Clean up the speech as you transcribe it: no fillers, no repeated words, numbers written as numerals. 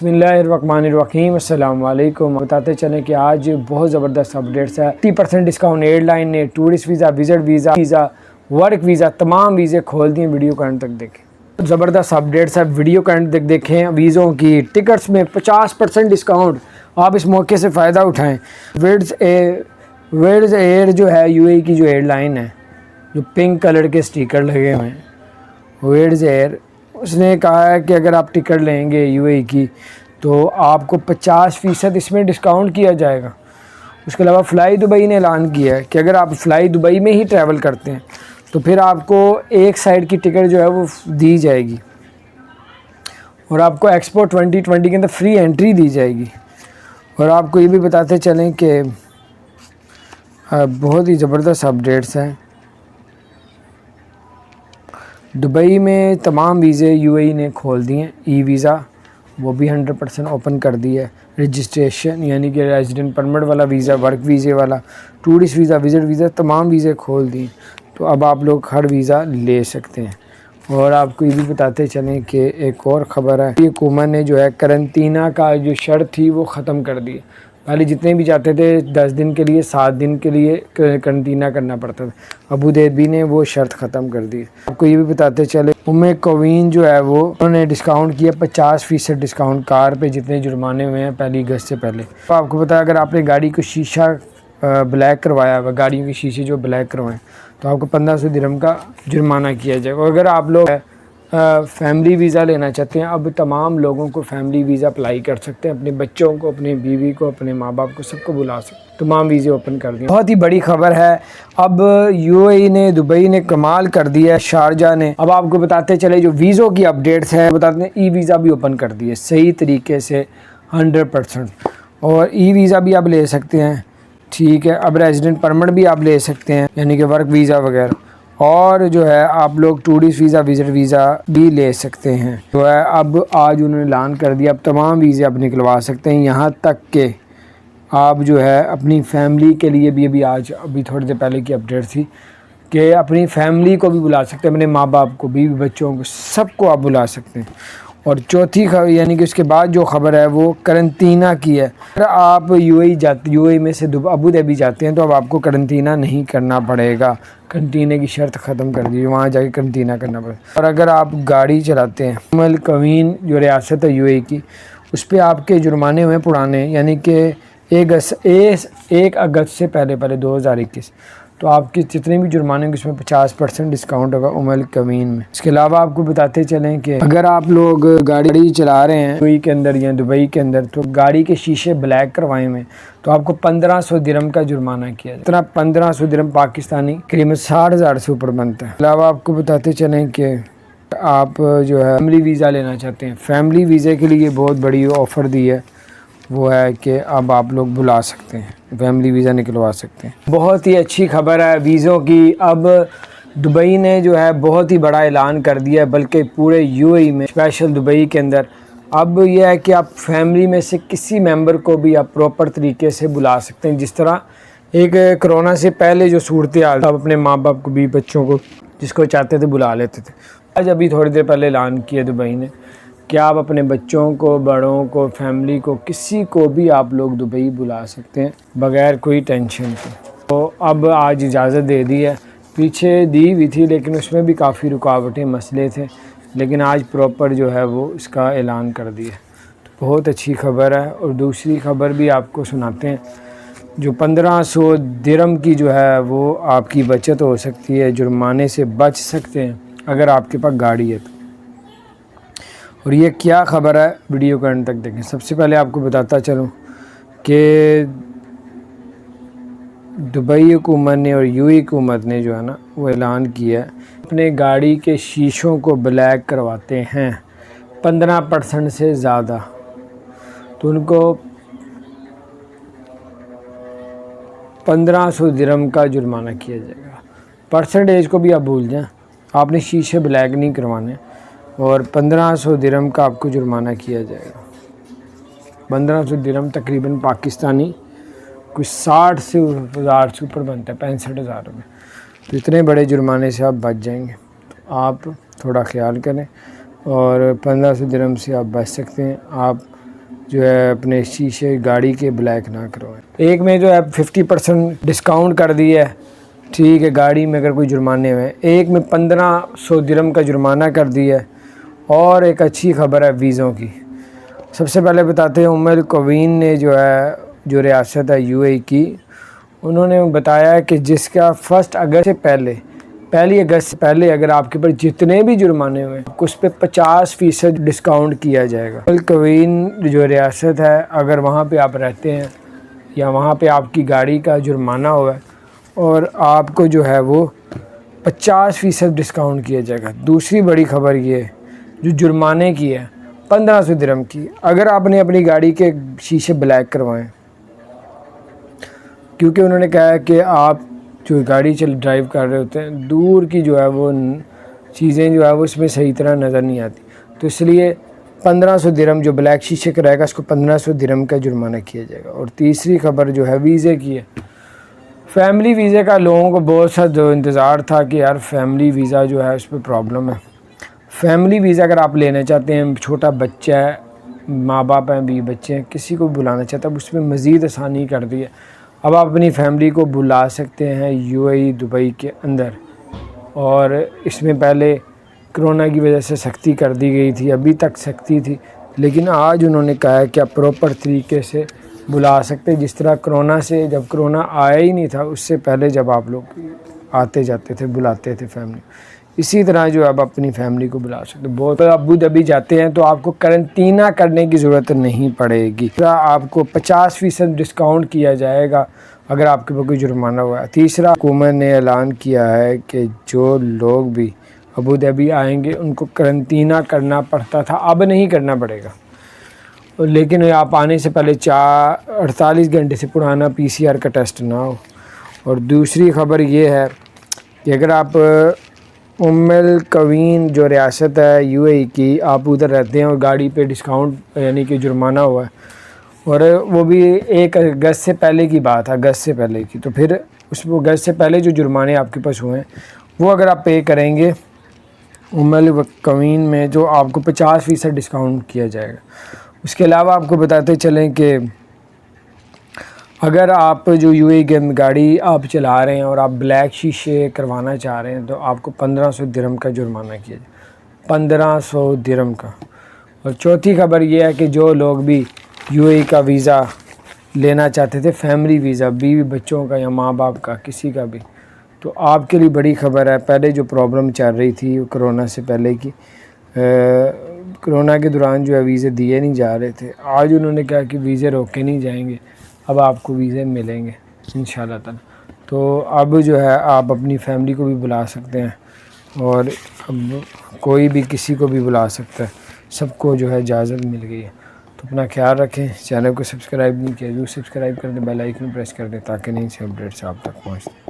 بسم اللہ الرحمن الرحیم، السلام علیکم۔ بتاتے چلیں کہ آج بہت زبردست اپڈیٹس ہے۔ 30% ڈسکاؤنٹ ایئر لائن نے tourist visa, visit visa, work visa, تمام ویزے کھول دیے۔ ویڈیو کا اینڈ تک دیکھیں، زبردست اپڈیٹس ہے، ویڈیو کا اینڈ تک دیکھیں۔ ویزوں کی ٹکٹس میں 50% ڈسکاؤنٹ، آپ اس موقع سے فائدہ اٹھائیں۔ ویڈز ایئر جو ہے یو اے کی جو ایئر لائن ہے، جو پنک کلر کے سٹیکر لگے ہوئے ہیں، ویڈز ایئر، اس نے کہا ہے کہ اگر آپ ٹکٹ لیں گے یو اے کی تو آپ کو 50% اس میں ڈسکاؤنٹ کیا جائے گا۔ اس کے علاوہ فلائی دبئی نے اعلان کیا ہے کہ اگر آپ فلائی دبئی میں ہی ٹریول کرتے ہیں تو پھر آپ کو ایک سائڈ کی ٹکٹ جو ہے وہ دی جائے گی، اور آپ کو ایکسپو 2020 کے اندر فری انٹری دی جائے گی۔ اور آپ کو یہ بھی بتاتے چلیں کہ بہت ہی زبردست اپڈیٹس ہیں۔ دبئی میں تمام ویزے یو اے نے کھول دیے ہیں، ای ویزا وہ بھی 100% اوپن کر دی ہے۔ رجسٹریشن یعنی کہ ریزیڈنٹ پرمٹ والا ویزا، ورک ویزے والا، ٹورسٹ ویزا، وزٹ ویزا، تمام ویزے کھول دیے، تو اب آپ لوگ ہر ویزا لے سکتے ہیں۔ اور آپ کو یہ بھی بتاتے چلیں کہ ایک اور خبر ہے، حکومت نے جو ہے کرنٹینہ کا جو شرط تھی وہ ختم کر دی۔ پہلے جتنے بھی جاتے تھے 10 دن کے لیے، 7 دن کے لیے کرنٹینہ کرنا پڑتا تھا، ابو ظبی نے وہ شرط ختم کر دی۔ آپ کو یہ بھی بتاتے چلے کوین جو ہے وہ انہوں نے ڈسکاؤنٹ کیا 50% ڈسکاؤنٹ کار پہ جتنے جرمانے ہوئے ہیں 1 اگست سے پہلے۔ تو آپ کو پتا ہے اگر آپ نے گاڑی کو شیشہ بلیک کروایا ہوا، گاڑیوں کے شیشے جو بلیک کروائیں تو آپ کو 1500 درہم کا جرمانہ کیا جائے گا۔ اگر آپ لوگ فیملی ویزا لینا چاہتے ہیں، اب تمام لوگوں کو فیملی ویزا اپلائی کر سکتے ہیں، اپنے بچوں کو، اپنے بیوی کو، اپنے ماں باپ کو، سب کو بلا سکتے ہیں، تمام ویزے اوپن کر دیں۔ بہت ہی بڑی خبر ہے، اب یو اے نے، دبئی نے کمال کر دیا ہے، شارجہ نے۔ اب آپ کو بتاتے چلے جو ویزوں کی اپڈیٹس ہیں، بتاتے ہیں ای ویزا بھی اوپن کر دی ہے صحیح طریقے سے 100%، اور ای ویزا بھی آپ لے سکتے ہیں، ٹھیک ہے۔ اب ریزیڈنٹ پرمٹ بھی آپ لے سکتے ہیں، یعنی کہ ورک ویزا وغیرہ، اور جو ہے آپ لوگ ٹورسٹ ویزا، وزٹ ویزا بھی لے سکتے ہیں۔ جو ہے اب آج انہوں نے اعلان کر دیا، اب تمام ویزے آپ نکلوا سکتے ہیں، یہاں تک کہ آپ جو ہے اپنی فیملی کے لیے بھی، ابھی تھوڑی دیر پہلے کی اپڈیٹ تھی کہ اپنی فیملی کو بھی بلا سکتے ہیں، اپنے ماں باپ کو، بیوی بچوں کو، سب کو آپ بلا سکتے ہیں۔ اور چوتھی خبر یعنی کہ اس کے بعد جو خبر ہے وہ کرنٹینہ کی ہے۔ اگر آپ یو اے میں سے ابو ظبی جاتے ہیں تو اب آپ کو کرنٹینہ نہیں کرنا پڑے گا، کرنٹینے کی شرط ختم کر دی، وہاں جا کے کرنٹینہ کرنا پڑے گا۔ اور اگر آپ گاڑی چلاتے ہیں، کوین جو ریاست ہے یو اے کی، اس پہ آپ کے جرمانے ہوئے پرانے، یعنی کہ 1 اگست سے پہلے 2021، تو آپ کے جتنے بھی جرمانے ہوں گے اس میں 50% ڈسکاؤنٹ ہوگا کوین میں۔ اس کے علاوہ آپ کو بتاتے چلیں کہ اگر آپ لوگ گاڑی چلا رہے ہیں یو اے کے اندر یا دبئی کے اندر، تو گاڑی کے شیشے بلیک کروائے ہوئے تو آپ کو 1500 درہم کا جرمانہ کیا جائے۔ اتنا 1500 درہم پاکستانی قریب 60,000 سے اوپر بنتا ہے۔ علاوہ آپ کو بتاتے چلیں کہ آپ جو ہے فیملی ویزا لینا چاہتے ہیں، فیملی ویزے کے لیے بہت بڑی آفر دی ہے، وہ ہے کہ اب آپ لوگ بلا سکتے ہیں، فیملی ویزا نکلوا سکتے ہیں۔ بہت ہی اچھی خبر ہے ویزوں کی۔ اب دبئی نے جو ہے بہت ہی بڑا اعلان کر دیا ہے، بلکہ پورے یو اے میں، اسپیشل دبئی کے اندر اب یہ ہے کہ آپ فیملی میں سے کسی ممبر کو بھی آپ پراپر طریقے سے بلا سکتے ہیں، جس طرح ایک کرونا سے پہلے جو صورتحال، آپ اپنے ماں باپ کو بھی، بچوں کو، جس کو چاہتے تھے بلا لیتے تھے۔ آج ابھی تھوڑی دیر پہلے اعلان کیا دبئی نے کہ آپ اپنے بچوں کو، بڑوں کو، فیملی کو، کسی کو بھی آپ لوگ دبئی بلا سکتے ہیں بغیر کوئی ٹینشن کے۔ تو اب آج اجازت دے دی ہے، پیچھے دی ہوئی تھی لیکن اس میں بھی کافی رکاوٹیں، مسئلے تھے، لیکن آج پراپر جو ہے وہ اس کا اعلان کر دیا، تو بہت اچھی خبر ہے۔ اور دوسری خبر بھی آپ کو سناتے ہیں، جو 1500 درہم کی جو ہے وہ آپ کی بچت ہو سکتی ہے، جرمانے سے بچ سکتے ہیں اگر آپ کے پاس گاڑی ہے تو۔ اور یہ کیا خبر ہے، ویڈیو کو اینڈ تک دیکھیں۔ سب سے پہلے آپ کو بتاتا چلوں کہ دبئی حکومت نے اور یو اے حکومت نے جو ہے نا وہ اعلان کیا ہے، اپنے گاڑی کے شیشوں کو بلیک کرواتے ہیں 15% سے زیادہ تو ان کو 1500 درہم کا جرمانہ کیا جائے گا۔ پرسنٹیج کو بھی آپ بھول جائیں، آپ نے شیشے بلیک نہیں کروانے، اور 1500 درہم کا آپ کو جرمانہ کیا جائے گا۔ 1500 درہم تقریباً پاکستانی کچھ 60,000 سے اوپر بنتا ہے، 65,000 روپے۔ تو اتنے بڑے جرمانے سے آپ بچ جائیں گے، تو آپ تھوڑا خیال کریں، اور 1500 درہم سے آپ بچ سکتے ہیں۔ آپ جو ہے اپنے شیشے گاڑی کے بلیک نہ کروائیں۔ ایک میں جو ہے 50% ڈسکاؤنٹ کر دی ہے، ٹھیک ہے، گاڑی میں اگر کوئی جرمانے ہوئے، ایک میں 1500 درہم کا جرمانہ کر دی ہے، اور ایک اچھی خبر ہے ویزوں کی۔ سب سے پہلے بتاتے ہیں القوین نے جو ریاست ہے UAE کی، انہوں نے بتایا ہے کہ جس کا 1 اگست سے پہلی اگست سے پہلے اگر آپ کے پر جتنے بھی جرمانے ہوئے اس پہ 50% ڈسکاؤنٹ کیا جائے گا۔ القوین جو ریاست ہے، اگر وہاں پہ آپ رہتے ہیں یا وہاں پہ آپ کی گاڑی کا جرمانہ ہوا ہے اور آپ کو جو ہے وہ 50% ڈسکاؤنٹ کیا جائے گا۔ دوسری بڑی خبر یہ ہے جو جرمانے کی ہے 1500 درہم کی، اگر آپ نے اپنی گاڑی کے شیشے بلیک کروائیں، کیونکہ انہوں نے کہا ہے کہ آپ جو گاڑی ڈرائیو کر رہے ہوتے ہیں، دور کی جو ہے وہ چیزیں جو ہے وہ اس میں صحیح طرح نظر نہیں آتی، تو اس لیے 1500 درہم جو بلیک شیشے کا رہے گا اس کو 1500 درہم کا جرمانہ کیا جائے گا۔ اور تیسری خبر جو ہے ویزے کی ہے۔ فیملی ویزے کا لوگوں کو بہت سا جو انتظار تھا کہ یار فیملی ویزا جو ہے اس پہ پرابلم ہے۔ فیملی ویزا اگر آپ لینا چاہتے ہیں، چھوٹا بچہ ہے، ماں باپ ہیں، بھی بچے ہیں، کسی کو بلانا چاہتا ہے، اس میں مزید آسانی کر دی ہے۔ اب آپ اپنی فیملی کو بلا سکتے ہیں UAE دبئی کے اندر، اور اس میں پہلے کرونا کی وجہ سے سختی کر دی گئی تھی، ابھی تک سختی تھی، لیکن آج انہوں نے کہا ہے کہ آپ پراپر طریقے سے بلا سکتے، جس طرح کرونا سے جب کرونا آیا ہی نہیں تھا اس سے پہلے جب آپ لوگ آتے جاتے تھے بلاتے تھے فیملی، اسی طرح جو اب اپنی فیملی کو بلا سکتے۔ بہت ابو دھابی جاتے ہیں تو آپ کو قرنطینہ کرنے کی ضرورت نہیں پڑے گی، آپ کو 50% ڈسکاؤنٹ کیا جائے گا اگر آپ کے اوپر کوئی جرمانہ ہوا ہے۔ تیسرا، حکومت نے اعلان کیا ہے کہ جو لوگ بھی ابو دھابی آئیں گے ان کو قرنطینہ کرنا پڑتا تھا، اب نہیں کرنا پڑے گا، لیکن آپ آنے سے پہلے 48 گھنٹے سے پرانا PCR کا ٹیسٹ نہ ہو۔ اور دوسری خبر یہ ہے کہ اگر آپ القوین جو ریاست ہے UAE کی، آپ ادھر رہتے ہیں اور گاڑی پہ ڈسکاؤنٹ یعنی کہ جرمانہ ہوا ہے، اور وہ بھی 1 اگست سے پہلے کی بات ہے، اگست سے پہلے کی، تو پھر اس اگست سے پہلے جو جرمانے آپ کے پاس ہوئے ہیں وہ اگر آپ پے کریں گے القوین میں، جو آپ کو 50% ڈسکاؤنٹ کیا جائے گا۔ اس کے علاوہ آپ کو بتاتے چلیں کہ اگر آپ جو UAE کے گاڑی آپ چلا رہے ہیں اور آپ بلیک شیشے کروانا چاہ رہے ہیں تو آپ کو 1500 درہم کا جرمانہ کیا جائے، 1500 درہم کا۔ اور چوتھی خبر یہ ہے کہ جو لوگ بھی UAE کا ویزا لینا چاہتے تھے، فیملی ویزا، بیوی بچوں کا یا ماں باپ کا کسی کا بھی، تو آپ کے لیے بڑی خبر ہے۔ پہلے جو پرابلم چل رہی تھی کرونا سے پہلے کی، کرونا کے دوران جو ہے ویزے دیے نہیں جا رہے تھے، آج انہوں نے کہا کہ ویزے روکے نہیں جائیں گے، اب آپ کو ویزے ملیں گے انشاءاللہ تعالی۔ تو اب جو ہے آپ اپنی فیملی کو بھی بلا سکتے ہیں، اور اب کوئی بھی کسی کو بھی بلا سکتا ہے، سب کو جو ہے اجازت مل گئی ہے۔ تو اپنا خیال رکھیں، چینل کو سبسکرائب نہیں کیا، جو سبسکرائب کر دیں، بیل آئیکن پریس کر دیں تاکہ نئی سی اپڈیٹس آپ تک پہنچ دیں۔